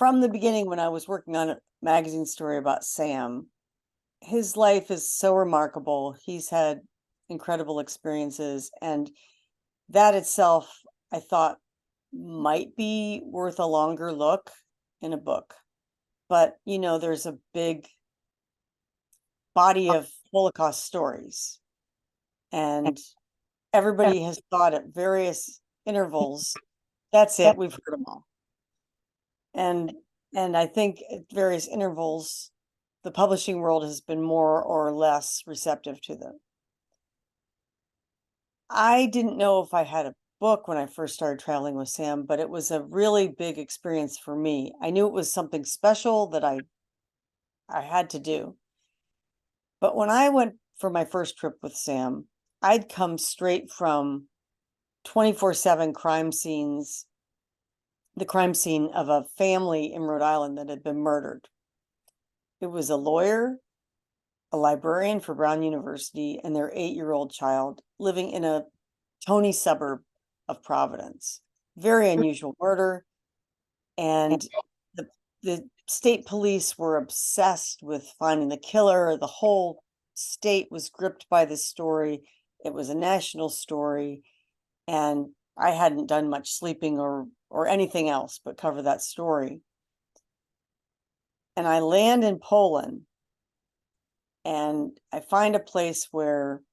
from the beginning, when I was working on a magazine story about Sam, his life is so remarkable. He's had incredible experiences, and that itself, I thought, might be worth a longer look in a book. But, there's a big body of Holocaust stories, and everybody has thought at various intervals, that's it, we've heard them all. And I think at various intervals, the publishing world has been more or less receptive to them. I didn't know if I had a book when I first started traveling with Sam, but it was a really big experience for me. I knew it was something special that I had to do. But when I went for my first trip with Sam, I'd come straight from 24/7 crime scenes, the crime scene of a family in Rhode Island that had been murdered. It was a lawyer, a librarian for Brown University, and their 8-year-old child living in a Tony suburb of Providence. Very unusual murder. And the state police were obsessed with finding the killer. The whole state was gripped by this story. It was a national story. And I hadn't done much sleeping or anything else but cover that story. And I land in Poland, and I find a place where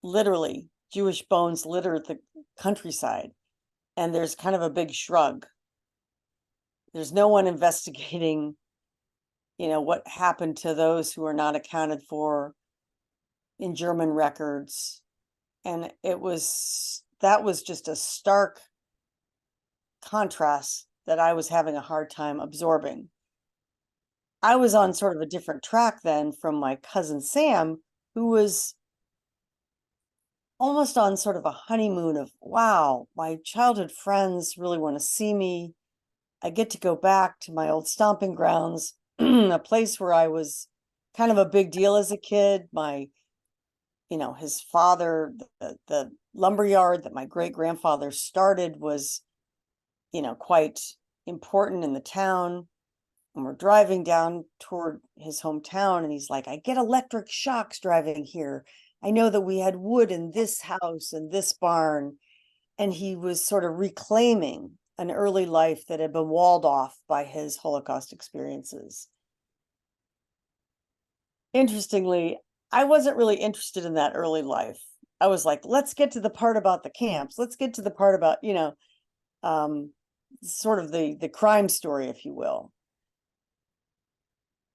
literally Jewish bones litter the countryside, and there's kind of a big shrug. There's no one investigating, what happened to those who are not accounted for in German records. And that was just a stark contrast that I was having a hard time absorbing. I was on sort of a different track then from my cousin Sam, who was almost on sort of a honeymoon of, wow, my childhood friends really want to see me. I get to go back to my old stomping grounds, a place where I was kind of a big deal as a kid. His father, the lumberyard that my great grandfather started was, quite important in the town. And we're driving down toward his hometown, and he's like, I get electric shocks driving here. I know that we had wood in this house and this barn. And he was sort of reclaiming an early life that had been walled off by his Holocaust experiences. Interestingly, I wasn't really interested in that early life. I was like, let's get to the part about the camps. Let's get to the part about, sort of the crime story, if you will.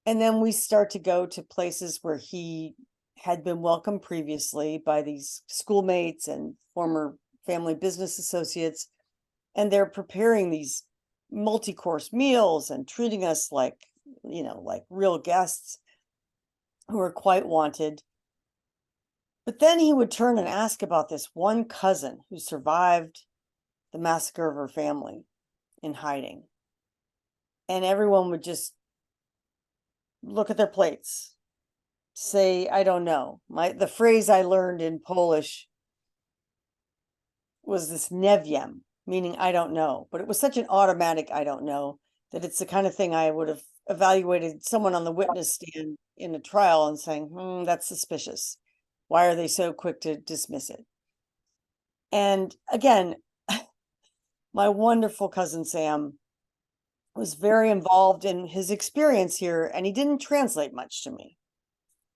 And then we start to go to places where he had been welcomed previously by these schoolmates and former family business associates. And they're preparing these multi-course meals and treating us like real guests who are quite wanted. But then he would turn and ask about this one cousin who survived the massacre of her family in hiding. And everyone would just look at their plates, say, I don't know. The phrase I learned in Polish was this nie wiem, meaning I don't know. But it was such an automatic I don't know that it's the kind of thing I would have evaluated someone on the witness stand in a trial and saying, that's suspicious. Why are they so quick to dismiss it? And again, my wonderful cousin Sam was very involved in his experience here, and he didn't translate much to me.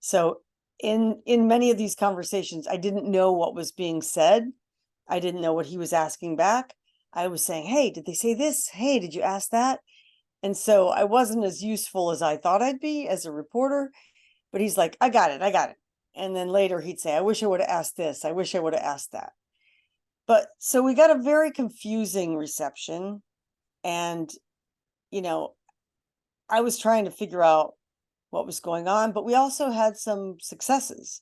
So in many of these conversations, I didn't know what was being said. I didn't know what he was asking back. I was saying, hey, did they say this? Hey, did you ask that? And so I wasn't as useful as I thought I'd be as a reporter, but he's like, I got it. And then later he'd say, I wish I would have asked this. I wish I would have asked that. But so we got a very confusing reception. And, I was trying to figure out what was going on, but we also had some successes,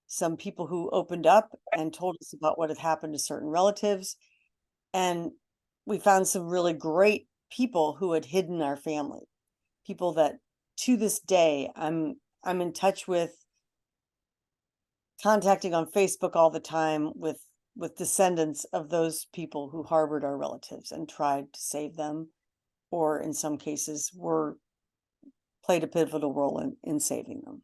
some people who opened up and told us about what had happened to certain relatives. And we found some really great people who had hidden our family, people that to this day I'm in touch with, contacting on Facebook all the time with descendants of those people who harbored our relatives and tried to save them. or in some cases were played a pivotal role in saving them.